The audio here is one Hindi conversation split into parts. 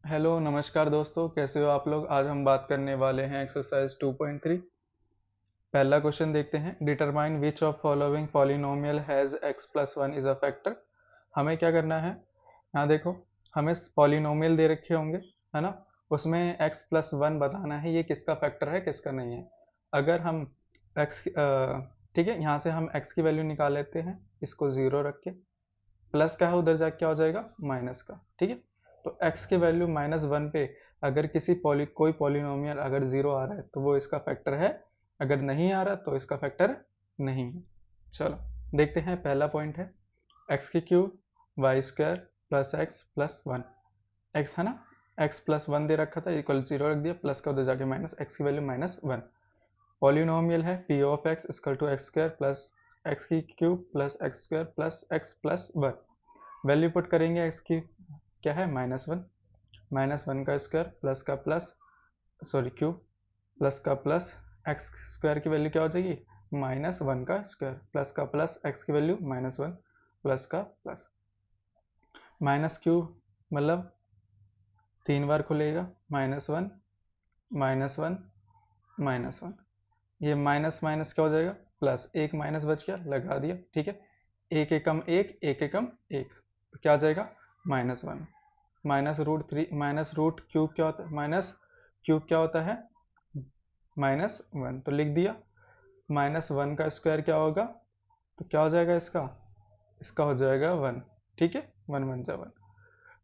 हेलो नमस्कार दोस्तों, कैसे हो आप लोग। आज हम बात करने वाले हैं एक्सरसाइज 2.3। पहला क्वेश्चन देखते हैं। Determine which of following polynomial has x plus one is a factor. हमें क्या करना है, यहाँ देखो, हमें पॉलिनोमियल दे रखे होंगे, है ना। उसमें x प्लस वन बताना है ये किसका फैक्टर है किसका नहीं है। अगर हम x ठीक है, यहाँ से हम x की वैल्यू निकाल लेते हैं, इसको ज़ीरो रख के। प्लस का है उधर जाके क्या हो जाएगा, माइनस का। ठीक है, तो x की वैल्यू माइनस वन पे अगर कोई पॉलिनोमियल अगर ज़ीरो आ रहा है तो वो इसका फैक्टर है, अगर नहीं आ रहा तो इसका फैक्टर नहीं है। चलो देखते हैं, पहला पॉइंट है एक्स की cube y square plus x plus one. X है ना, एक्स प्लस वन दे रखा था, इक्वल जीरो रख दिया, प्लस का उधर जाके माइनस, एक्स की वैल्यू माइनस वन। पॉलिनोमियल है p of x equal to x square plus x की cube plus x square plus x plus one. Value put करेंगे एक्स की, क्या है, माइनस वन। माइनस वन का स्क्वायर प्लस का प्लस, सॉरी क्यूब, प्लस का प्लस, एक्स स्क्वायर की वैल्यू क्या हो जाएगी, माइनस वन का स्क्वायर, प्लस का प्लस, एक्स की वैल्यू माइनस वन, प्लस का प्लस, माइनस क्यूब मतलब तीन बार खुलेगा, minus one minus one minus one. ये माइनस माइनस क्या हो जाएगा, प्लस, एक माइनस बच गया, लगा दिया। ठीक है, एक एकम एक, एक एकम एक, तो क्या आ जाएगा, minus one. Minus root three, minus root cube क्या होता है, माइनस क्यूब क्या होता है, माइनस वन, तो लिख दिया। माइनस वन का स्क्वायर क्या होगा, तो क्या हो जाएगा इसका, इसका हो जाएगा वन। ठीक है, वन वन जा वन।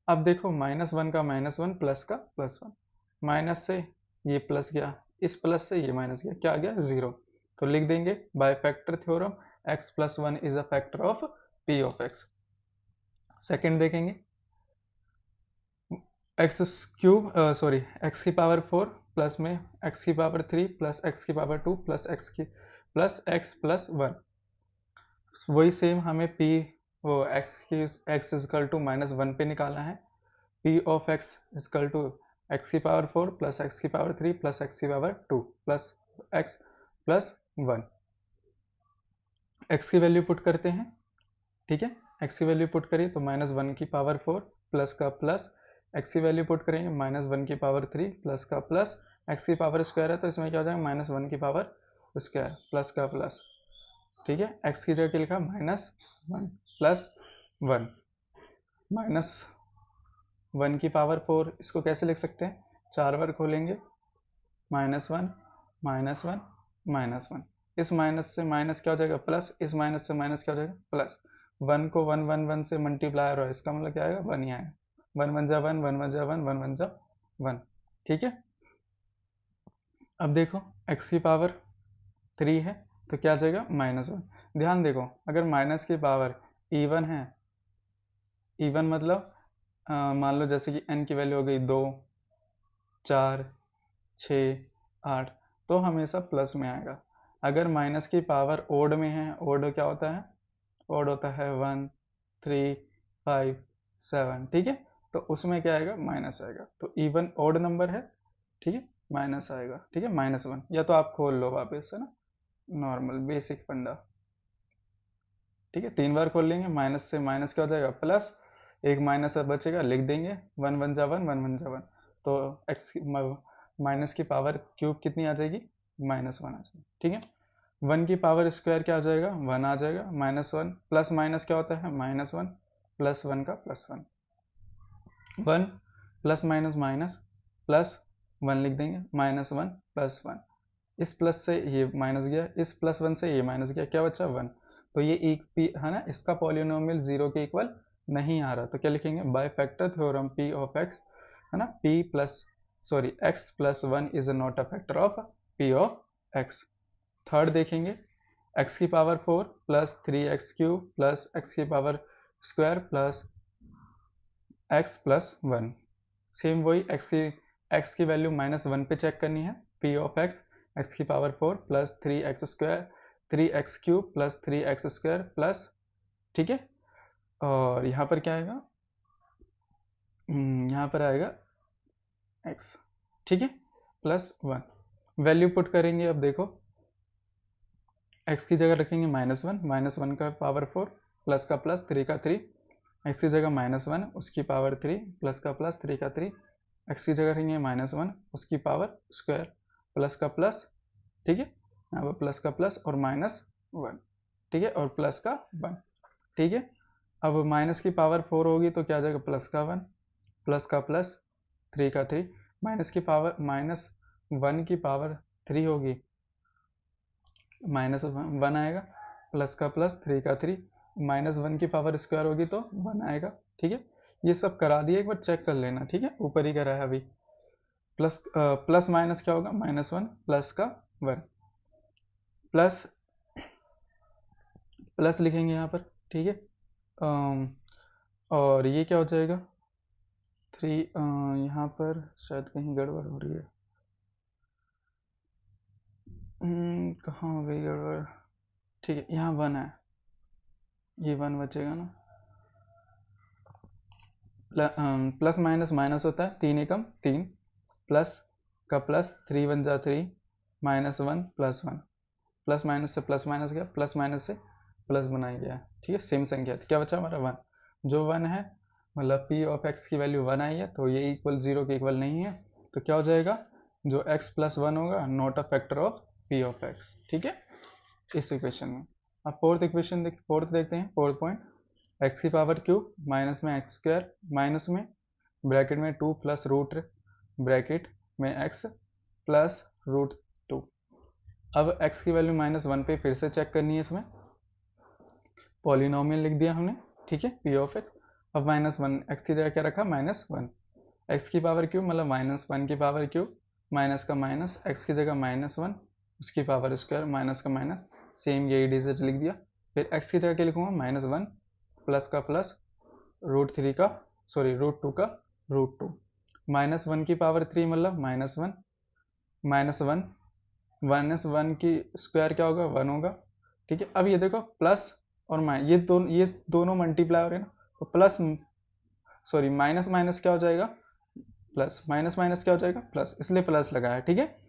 अब देखो, माइनस वन का माइनस वन, प्लस का प्लस वन, माइनस से ये प्लस गया, इस प्लस से ये माइनस गया, क्या आ गया, जीरो। तो लिख देंगे by factor theorem x plus one is a factor of p of x. Second देखेंगे, एक्स क्यूब, सॉरी, एक्स की पावर फोर प्लस में एक्स की पावर थ्री प्लस एक्स की power two plus x plus one. वही सेम हमें पी, वो एक्स की, x is equal to minus one पे निकालना है। P of x is equal to x की पावर फोर प्लस एक्स की पावर थ्री प्लस एक्स की power two plus x plus one. X की वैल्यू पुट करते हैं। ठीक है, एक्स की वैल्यू पुट करिए तो माइनस वन की पावर फोर प्लस का प्लस, एक्स की वैल्यू पुट करेंगे माइनस वन की पावर थ्री प्लस का प्लस, एक्स की पावर स्क्वायर है तो इसमें क्या हो जाएगा, माइनस वन की पावर स्क्वायर प्लस का प्लस। ठीक है, एक्स की जगह क्या लिखा, minus one plus one, minus one की पावर फोर, इसको कैसे लिख सकते हैं, चार बार खोलेंगे, minus one minus one minus one, इस माइनस से माइनस क्या हो जाएगा, प्लस, इस माइनस से माइनस क्या हो जाएगा, प्लस। वन को वन वन वन से मल्टीप्लायर हो, इसका मतलब क्या आएगा, वन ही आएगा। वन वन जा वन, वन वन जा वन, वन वन जा वन। ठीक है, अब देखो, एक्स की पावर थ्री है तो क्या आ जाएगा, माइनस वन। ध्यान देखो, अगर माइनस की पावर इवन है, इवन मतलब मान लो जैसे कि n की वैल्यू हो गई दो, चार, छ, आठ, तो हमेशा प्लस में आएगा। अगर माइनस की पावर ओड में है, ओड क्या होता है, ओड होता है वन, थ्री, फाइव, सेवन। ठीक है, तो उसमें क्या आएगा, माइनस आएगा, तो इवन ओड नंबर है, ठीक है, माइनस आएगा। ठीक है, माइनस वन, या तो आप खोल लो वापस, है ना, नॉर्मल बेसिक फंडा। ठीक है, तीन बार खोल लेंगे, माइनस से माइनस क्या हो जाएगा, प्लस, एक माइनस अब बचेगा, लिख देंगे वन वन जा वन, वन वन जा वन, तो एक्स माइनस की पावर क्यूब कितनी आ जाएगी, माइनस वन आ जाएगी। ठीक है, वन की पावर स्क्वायर क्या आ जाएगा, वन आ जाएगा, माइनस वन प्लस माइनस क्या होता है, माइनस वन, प्लस वन का plus one, one plus minus minus, plus one लिख देंगे, माइनस वन प्लस वन, इस प्लस से ये माइनस गया, इस प्लस वन से ये माइनस गया, क्या बचा, वन। तो ये एक पी है ना, इसका पॉलिनोमियल जीरो के इक्वल नहीं आ रहा, तो क्या लिखेंगे, by factor theorem p of x, है ना, p plus, sorry, x plus one is not a factor of p of x. Third देखेंगे, एक्स की power four plus three x cube plus x की power square plus x plus one. Same वही, एक्स की वैल्यू माइनस वन पे चेक करनी है। पी ऑफ एक्स, एक्स की power four plus three x square, three x cube plus three x square plus, ठीक है, और यहाँ पर क्या आएगा, यहाँ पर आएगा एक्स, ठीक है, प्लस वन। वैल्यू पुट करेंगे, अब देखो, एक्स की जगह रखेंगे माइनस वन का पावर फोर प्लस का प्लस, थ्री का थ्री, एक्स की जगह माइनस वन, उसकी पावर थ्री प्लस का प्लस, थ्री का थ्री, एक्स की जगह रखेंगे -1 उसकी पावर स्क्वायर, प्लस का प्लस, ठीक है, यहाँ पर प्लस का प्लस और -1, ठीक है, और प्लस का 1, ठीक है। अब माइनस की पावर 4 होगी तो क्या आ जाएगा, प्लस का 1, प्लस का प्लस, 3 का 3, माइनस की पावर -1 की पावर 3 होगी, -1 आएगा, प्लस का प्लस, 3 का 3, -1 की पावर स्क्वायर होगी तो 1 आएगा, ठीक है। ये सब करा दिए, एक बार चेक कर लेना, ठीक है, ऊपर ही करा है अभी। प्लस माइनस क्या होगा, -1 प्लस का 1, प्लस प्लस लिखेंगे यहाँ पर, ठीक है। और ये क्या हो जाएगा 3, यहाँ पर शायद कहीं गड़बड़ हो रही है, कहाँ हो गई गड़बड़, ठीक है, यहाँ 1 है, ये 1 बचेगा ना, प्लस माइनस माइनस होता है, 3 एकम 3, प्लस का प्लस, 3 1 जा 3, -1 +1, प्लस माइनस से प्लस माइनस गया, प्लस माइनस से प्लस बनाया गया, ठीक है, सेम संख्या, क्या बचा हमारा 1, जो 1 है मतलब p ऑफ x की वैल्यू 1 आई है तो ये इक्वल 0 के इक्वल नहीं है, तो क्या हो जाएगा, जो x + 1 होगा not a factor of p of x, ठीक है, इस इक्वेशन में। अब फोर्थ इक्वेशन फोर्थ देखते हैं, फोर्थ पॉइंट, एक्स की पावर क्यूब माइनस में एक्स स्क्वायर माइनस में ब्रैकेट में 2 प्लस रूट ब्रैकेट में x प्लस √2। अब x की वैल्यू -1 पे फिर से चेक करनी है, इसमें पॉलिनोमियल लिख दिया हमने, ठीक है, p ऑफ x। अब -1 x की जगह क्या रखा, -1, x की पावर क्यूब मतलब -1 की पावर क्यूब, माइनस का माइनस, x की जगह -1 उसकी पावर स्क्वायर, माइनस का माइनस, सेम यही डिजिट लिख दिया। फिर x की जगह क्या लिखूंगा, -1 प्लस का प्लस, √3 का √2 का √2, -1 की पावर 3 मतलब -1, -1 की स्क्वायर क्या होगा, 1 होगा, ठीक है। अब ये देखो प्लस और माइनस, ये दोनों मल्टीप्लाई हो रहे हैं ना, तो प्लस माइनस माइनस क्या हो जाएगा, प्लस, माइनस माइनस क्या हो जाएगा, प्लस, इसलिए प्लस लगाया, ठीक है।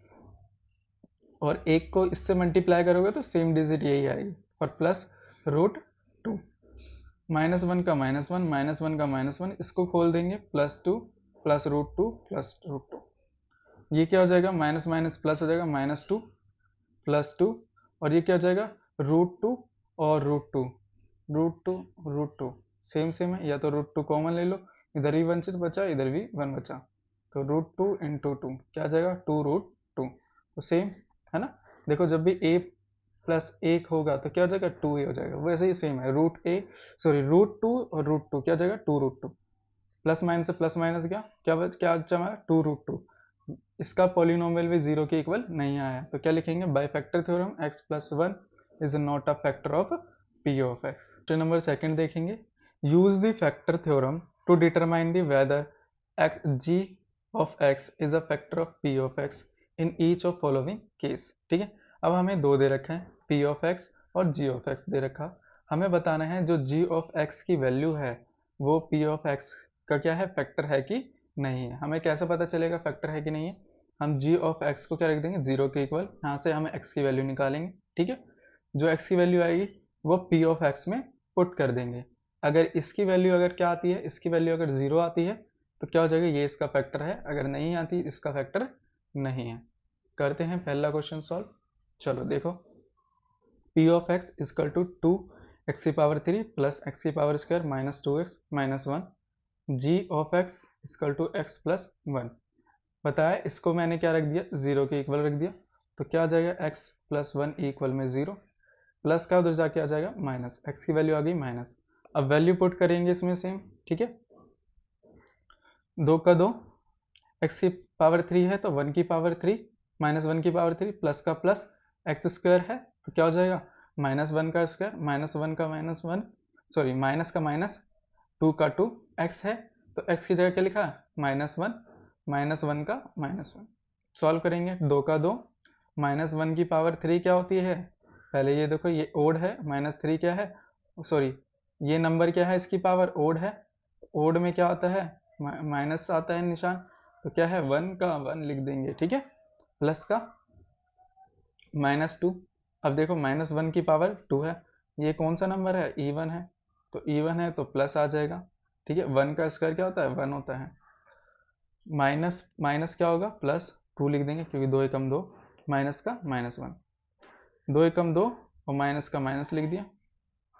और एक को इससे मल्टीप्लाई करोगे तो सेम डिजिट यही आएगी, और प्लस √2, -1 का -1, -1 का -1, इसको खोल देंगे, +2 प्लस √2 प्लस √2, ये क्या हो जाएगा, माइनस माइनस प्लस हो जाएगा, -2 +2, और ये क्या हो जाएगा, √2 और √2 सेम सेम है, या तो √2 कॉमन ले लो, इधर भी 1 बचा, इधर भी 1 बचा, तो √2 × 2 क्या आ जाएगा, 2√2, तो सेम है ना। देखो जब भी a + 1 होगा तो क्या हो जाएगा, 2a हो जाएगा, वैसे ही सेम है, √2 और √2 क्या हो जाएगा, 2√2, प्लस माइनस से प्लस माइनस गया, क्या बचा हमारा, 2√2। इसका पॉलिनोमियल भी 0 के इक्वल नहीं आया, तो क्या लिखेंगे, by factor theorem x + 1 is not a factor of p of x। Question number second देखेंगे, use the factor theorem to determine the whether g of x is a factor of p of x in each of following case, ठीक है। अब हमें दो दे रखा है, p ऑफ x और g ऑफ x दे रखा, हमें बताना है जो g ऑफ x की वैल्यू है वो p ऑफ x का क्या है, फैक्टर है कि नहीं है। हमें कैसे पता चलेगा फैक्टर है कि नहीं है, हम g ऑफ x को क्या रख देंगे, 0 के इक्वल, यहाँ से हमें x की वैल्यू निकालेंगे, ठीक है। जो x की वैल्यू आएगी वो p ऑफ x में पुट कर देंगे, अगर इसकी वैल्यू अगर क्या आती है, इसकी वैल्यू अगर 0 आती है तो क्या हो जाएगा, ये इसका फैक्टर है, अगर नहीं आती इसका फैक्टर नहीं है। करते हैं पहला क्वेश्चन सॉल्व, चलो देखो, p of x equal to 2x की पावर 3 प्लस x की power square minus 2x minus 1, g of x equal to x plus 1, बताया इसको मैंने क्या रख दिया, 0 के इक्वल रख दिया, तो क्या आ जाएगा, x प्लस 1 इक्वल में 0, प्लस का उधर जाके आ जाएगा माइनस, x की वैल्यू आ गई माइनस, अब वैल्यू पुट करेंगे इसमें सेम, ठीक है, 2 का 2, x की पावर 3 है तो 1 की पावर 3 माइनस 1 की पावर 3 प्लस का प्लस, एक्स स्क्वायर है तो क्या हो जाएगा, -1 का स्क्वायर, -1 का माइनस का माइनस, 2 का 2, x है तो x की जगह क्या लिखा, -1, -1 का -1, सॉल्व करेंगे, 2 का 2, -1 की पावर 3 क्या होती है, पहले ये देखो ये ओड है, -3 क्या है, ये नंबर क्या है, इसकी पावर ओड है, ओड में क्या आता है, माइनस आता है निशान, तो क्या है, 1 का 1 लिख देंगे, ठीक है, प्लस का -2, अब देखो -1 की पावर 2 है, ये कौन सा नंबर है, इवन है, तो इवन है तो प्लस आ जाएगा, ठीक है, 1 का स्क्वायर क्या होता है, 1 होता है, माइनस माइनस क्या होगा, प्लस 2 लिख देंगे क्योंकि 2 एकम 2, माइनस का -1, 2 एकम 2 और माइनस का माइनस लिख दिया,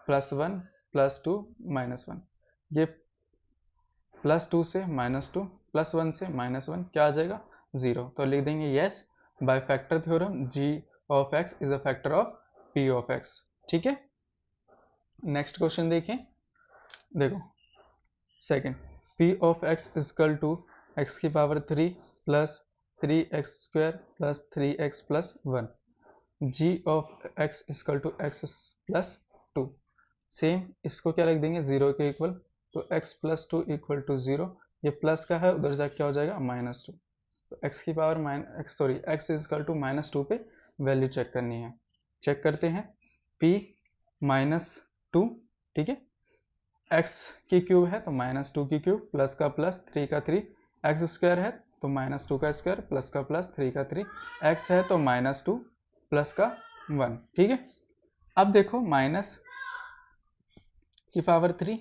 +1 +2 -1, ये +2 से -2 +1 से -1 क्या आ जाएगा 0। तो लिख देंगे yes, by factor theorem g of x is a factor of p of x। ठीक है, नेक्स्ट क्वेश्चन देखें। देखो second, p of x is equal to x की power 3 plus 3x² plus 3x plus 1, g of x is equal to x plus 2। Same इसको क्या लिख देंगे 0 के इक्वल, तो x प्लस 2 इक्वल टू 0, ये प्लस का है उधर जाके क्या हो जाएगा -2, तो x की पावर x इजकल टू -2 पे वैल्यू चेक करनी है। चेक करते हैं, p -2, ठीक है, x की क्यूब है तो -2 की क्यूब, प्लस का प्लस 3 का 3, x स्क्वायर है तो -2 का स्क्वायर, प्लस का प्लस 3 का 3, x है तो -2 प्लस का 1। ठीक है, अब देखो माइनस की पावर 3,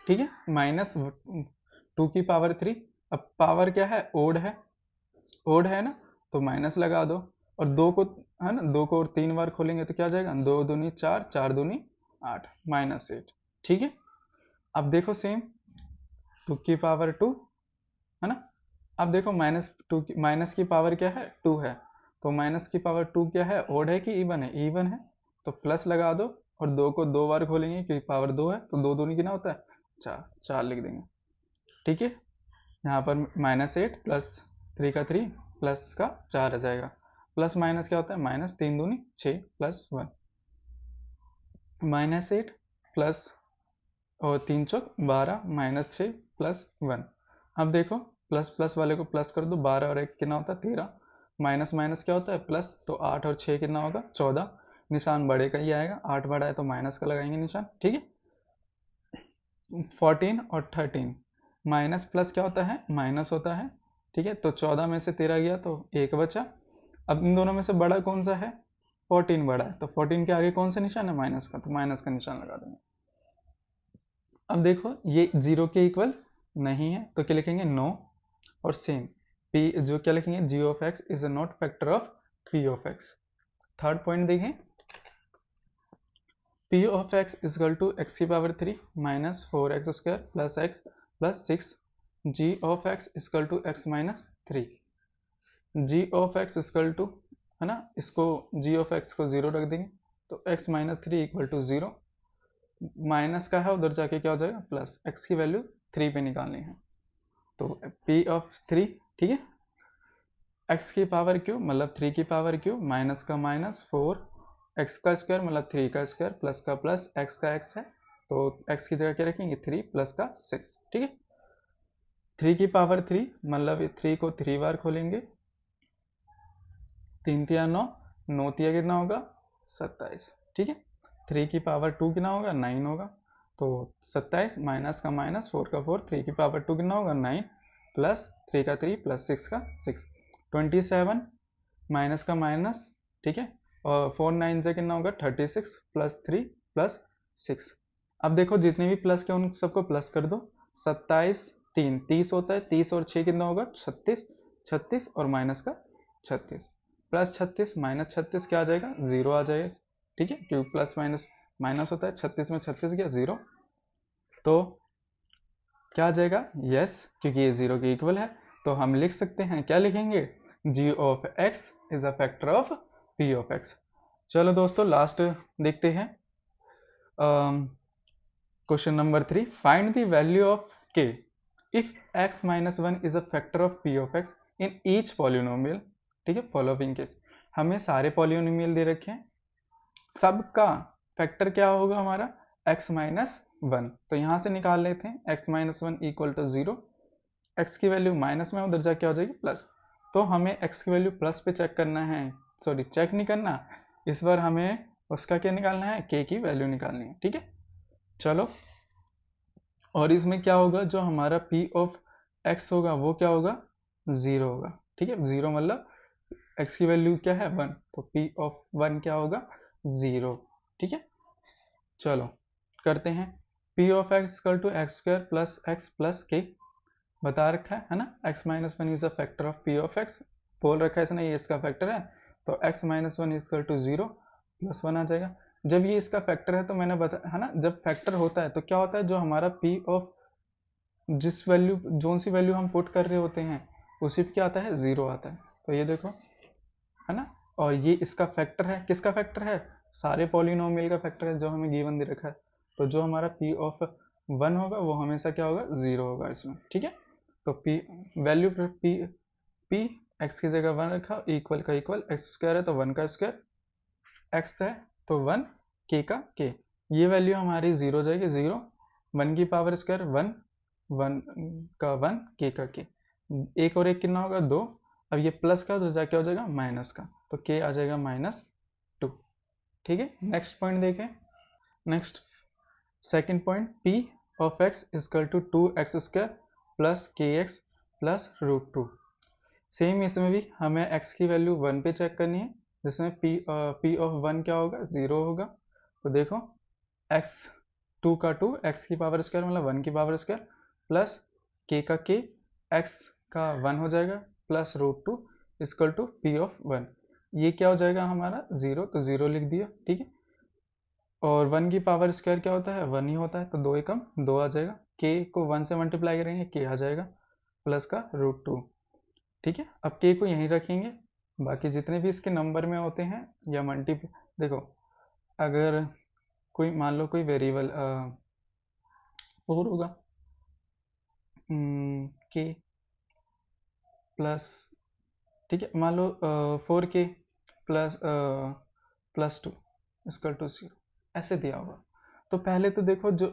ठीक है, -2 की पावर 3, अब पावर क्या है, ओड है ना, तो माइनस लगा दो, और 2 को है ना, 2 को और 3 बार खोलेंगे तो क्या हो जाएगा, 2 दूनी 4, 4 दूनी 8, -8। ठीक है, अब देखो सेम 2 की पावर 2 है ना, अब देखो माइनस की पावर क्या है 2 है, तो माइनस की पावर 2 क्या है, ओड है कि इवन है, इवन है, तो प्लस लगा दो, और 2 को 2 बार खोलेंगे क्योंकि पावर 2 है, तो 2 दूनी कितना होता है 4, 4 लिख देंगे। ठीक है, यहाँ पर -8 प्लस 3 का 3 प्लस का 4 आ जाएगा, प्लस माइनस क्या होता है, -3 दूनी 6 प्लस 1, -8 प्लस और 3 चौक 12 -6 प्लस 1। अब देखो प्लस प्लस वाले को प्लस कर दो, 12 और 1 कितना होता है 13, माइनस माइनस क्या होता है प्लस, तो 8 और 6 कितना होगा 14, निशान बड़े का ही आएगा, 8 बड़ा है तो माइनस का लगाएंगे निशान। ठीक है, 14 और 13, माइनस प्लस क्या होता है, माइनस होता है। ठीक है, तो 14 में से 13 गया तो 1 बचा। अब इन दोनों में से बड़ा कौन सा है, 14 बड़ा है, तो 14 के आगे कौन सा निशान है, माइनस का, तो माइनस का निशान लगा देंगे। अब देखो ये 0 के इक्वल नहीं है तो क्या लिखेंगे, नो, और सेम p जो क्या लिखेंगे, g of x is a not factor of p of x। Third point देखें, p of x is equal to x की power 3 minus 4x square plus x plus 6, g of x is equal to x minus 3, g of x is equal to है ना, इसको g ऑफ x को 0 रख देंगे तो x minus 3 equal to 0, minus का है उधर जाके क्या हो जाएगा प्लस, x की वैल्यू 3 पे निकालनी है, तो p ऑफ 3, ठीक है, x की पावर क्यूब मतलब 3 की पावर क्यूब, माइनस का माइनस 4, x का स्क्वायर मतलब 3 का स्क्वायर, प्लस का प्लस, x का x है तो x की जगह क्या रखेंगे 3 प्लस का 6। ठीक है, 3 की पावर 3 मतलब 3 को 3 बार खोलेंगे, 3 तिया 9, 9 तिया कितना होगा 27। ठीक है, 3 की पावर 2 कितना होगा 9 होगा, तो 27 माइनस का माइनस, 4 का 4, 3 की पावर 2 कितना होगा 9 प्लस 3 का 3 प्लस 6 का 6, 27 माइनस का माइनस, ठीक है, और 4 9 से कितना होगा 36 प्लस 3 प्लस 6। अब देखो जितने भी प्लस के उन सबको प्लस कर दो, 27 3 30 होता है, 30 और 6 कितना होगा 36, 36 और माइनस का 36, प्लस 36 माइनस 36 क्या आ जाएगा 0 आ जाएगा। ठीक है, क्योंकि प्लस माइनस माइनस होता है, 36 में 36 गया 0, तो क्या आ जाएगा यस, क्योंकि ये 0 के इक्वल है, तो हम लिख सकते हैं, क्या लिखेंगे, g of x is a factor of p of x। चलो दोस्तों लास्ट देखते हैं, question number 3, find the value of k if x minus 1 is a factor of p of x in each polynomial. ठीक है, फॉलोइंग केस, हमें सारे पॉलिनोमियल दे रखे हैं, सबका फैक्टर क्या होगा हमारा x माइनस 1, तो यहाँ से निकाल लेते हैं, x minus 1 equal to 0, x की वैल्यू माइनस में उधर जाके क्या हो जाएगी प्लस, तो हमें x की वैल्यू प्लस पे चेक करना है, सॉरी चेक नहीं करना, इस बार हमें उसका क्या निकालना है, k की वैल्यू निकालनी है। ठीक है, चलो, और इसमें क्या होगा, जो हमारा p ऑफ x होगा वो क्या होगा 0 होगा। ठीक है, 0 मतलब x की वैल्यू क्या है 1, तो p ऑफ 1 क्या होगा 0। ठीक है, चलो करते हैं, p of x equal to x square plus x plus k, बता रखा है ना, x minus one is a factor of p of x, बोल रखा है इसने ये इसका फैक्टर है, तो x minus one is equal to 0 plus 1 आ जाएगा। जब ये इसका फैक्टर है तो मैंने बताया है ना, जब फैक्टर होता है तो क्या होता है, जो हमारा p ऑफ जिस वैल्यू जोन सी वैल्यू हम पुट कर रहे होते हैं उसी पे क्या आता है, 0 आता है। तो ये देखो है ना, और ये इसका फैक्टर है, किसका फैक्टर है, सारे पॉलिनोमियल का फैक्टर है जो हमें गिवन दे रखा है। तो जो हमारा p ऑफ 1 होगा वो हमेशा क्या होगा, 0 होगा इसमें, ठीक है। तो p वैल्यू p x की जगह 1 रखा, इक्वल का इक्वल, x स्क्वायर है तो 1 का स्क्वायर, x है तो 1, k का k, ये वैल्यू हमारी 0 हो जाएगी, 0 1 की पावर स्क्वायर 1, 1 का 1, k का k, एक और एक कितना होगा 2, अब ये प्लस का तो जाके हो जाएगा माइनस का, तो k आ जाएगा -2, ठीक है। नेक्स्ट पॉइंट देखें, next second point, p of x is equal to 2x square plus kx plus √2। Same इसमें भी हमें x की वैल्यू 1 पे चेक करनी है, जिसमें p ऑफ 1 क्या होगा, 0 होगा। तो देखो x 2 का 2, x की पावर स्क्वायर मतलब 1 की पावर स्क्वायर प्लस k का k, x का 1 हो जाएगा plus √2 is equal to p of 1, ये क्या हो जाएगा हमारा 0, तो 0 लिख दिया, ठीक है। और 1 की पावर स्क्वायर क्या होता है, 1 ही होता है, तो 2 एकम 2 आ जाएगा, k को 1 से मल्टीप्लाई करेंगे k आ जाएगा प्लस का √2, ठीक है। अब k को यहीं रखेंगे, बाकी जितने भी इसके नंबर में होते हैं या देखो अगर कोई मान लो कोई वेरिएबल 4 होगा, k प्लस, ठीक है, मान लो 4k प्लस +2 इक्वल टू 0 ऐसे दिया होगा। तो पहले तो देखो जो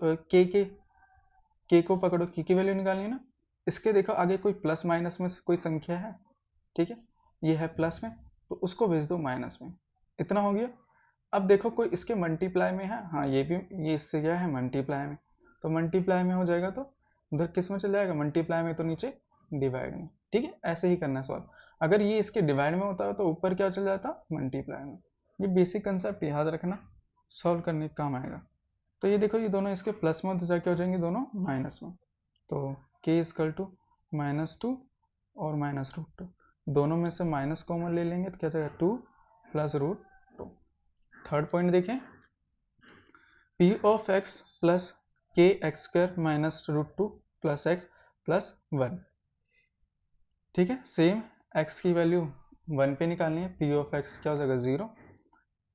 k को पकड़ो, k की वैल्यू निकालनी है ना, इसके देखो आगे कोई प्लस माइनस में कोई संख्या है, ठीक है, ये है प्लस में तो उसको भेज दो माइनस में, इतना हो गया। अब देखो कोई इसके मल्टीप्लाई में है, हाँ ये भी, ये इससे क्या है मल्टीप्लाई में, तो मल्टीप्लाई में हो जाएगा तो उधर किस में चल जाएगा, मल्टीप्लाई में तो नीचे डिवाइड में, ठीक है। ऐसे ही करना सॉल्व, अगर ये इसके डिवाइड में होता है तो ऊपर क्या चल जाता, मल्टीप्लाई में। ये बेसिक कंसेप्ट याद रखना, सॉल्व करने का काम आएगा। तो ये देखो ये दोनों इसके प्लस में तो जाके हो जाएंगे दोनों माइनस में, तो k इजकल टू -2 और -√2, दोनों में से माइनस कॉमन ले लेंगे तो क्या जाएगा 2 प्लस √2। थर्ड पॉइंट देखें, p ऑफ x प्लस के x square minus √2 plus x plus 1, ठीक है। सेम x की वैल्यू 1 पे निकालनी है, p ऑफ x क्या हो जाएगा 0,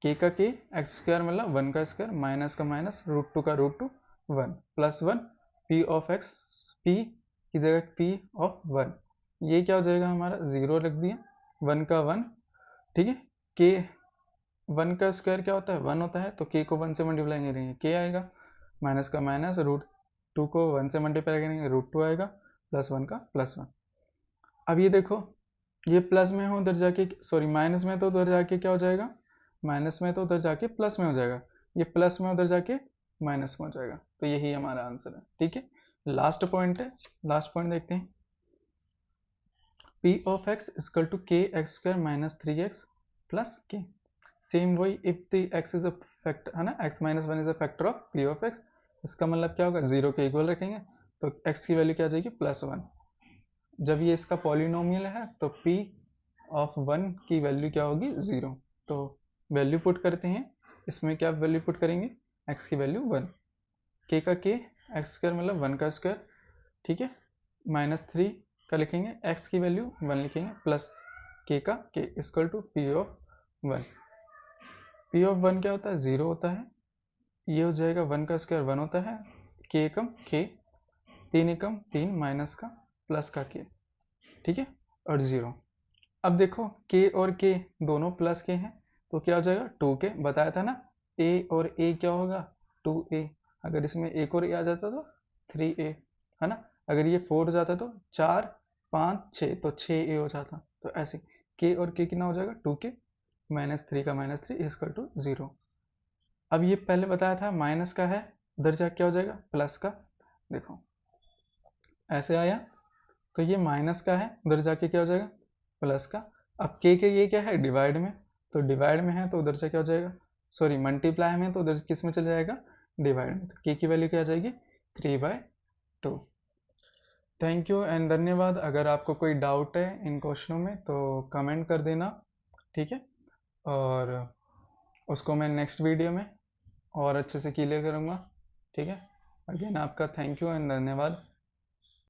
k का k, एक्स स्क्वायर मतलब 1 का स्क्वायर, माइनस का माइनस, √2 का √2, 1 plus 1, p of x, p की जगह p ऑफ 1, ये क्या हो जाएगा हमारा 0 रख दिया, 1 का 1, ठीक है। k 1 का स्क्वायर क्या होता है 1 होता है, तो k को 1 से मल्टीप्लाई करेंगे k आएगा, माइनस का माइनस, √2 को 1 से मल्टीप्लाई करेंगे √2 आएगा, प्लस 1 का प्लस 1। अब ये देखो ये प्लस में हो उधर जाके, सॉरी माइनस में तो उधर जाके क्या हो जाएगा, माइनस में तो उधर जाके प्लस में हो जाएगा, ये प्लस में उधर जाके माइनस में हो जाएगा, तो यही हमारा आंसर है, ठीक है। लास्ट पॉइंट है, लास्ट पॉइंट देखते हैं, p of x equal to k x square minus 3x plus k, same वही, if the x is a factor है ना, x minus 1 is a factor of p of x, इसका मतलब क्या होगा 0 के इक्वल रखेंगे तो x की वैल्यू क्या आ जाएगी +1, जब ये इसका पॉलिनोमियल है तो p ऑफ 1 की वैल्यू क्या होगी 0, तो वैल्यू पुट करते हैं, इसमें क्या वैल्यू पुट करेंगे, x की वैल्यू 1, k का k, एक्स स्क्वायर मतलब 1 का स्क्वायर, ठीक है, -3 का लिखेंगे, x की वैल्यू 1 लिखेंगे, प्लस k का k equal to p of 1, p of 1 क्या होता है 0 होता है, ये हो जाएगा 1 का स्क्वायर 1 होता है, k एकम k, 3 एकम 3 माइनस का प्लस का k, ठीक है, और 0। अब देखो k और k दोनों प्लस के हैं तो क्या हो जाएगा 2k, बताया था ना a और a क्या होगा 2a, अगर इसमें एक और a आ जाता तो 3a है ना, अगर ये 4 हो जाता तो 4 5 6 तो 6a हो जाता, तो ऐसे k और k कितना हो जाएगा 2k, -3 का -3 इक्वल टू 0। अब ये पहले बताया था माइनस का है, उधर जाके क्या हो जाएगा प्लस का, देखो ऐसे आया, तो ये माइनस का है उधर जाके क्या हो जाएगा प्लस का। अब के ये क्या है डिवाइड में, तो डिवाइड में है तो उधर से क्या हो जाएगा, सॉरी मल्टीप्लाई में तो उधर किस में चल जाएगा डिवाइड में, तो के की वैल्यू क्या आ जाएगी 3/2। थैंक यू एंड धन्यवाद। अगर आपको कोई डाउट है इन क्वेश्चनों में तो कमेंट कर देना, ठीक है। और उसको मैं नेक्स्ट वीडियो में और अच्छे से क्लियर करूँगा, ठीक है। अगेन आपका थैंक यू एंड धन्यवाद।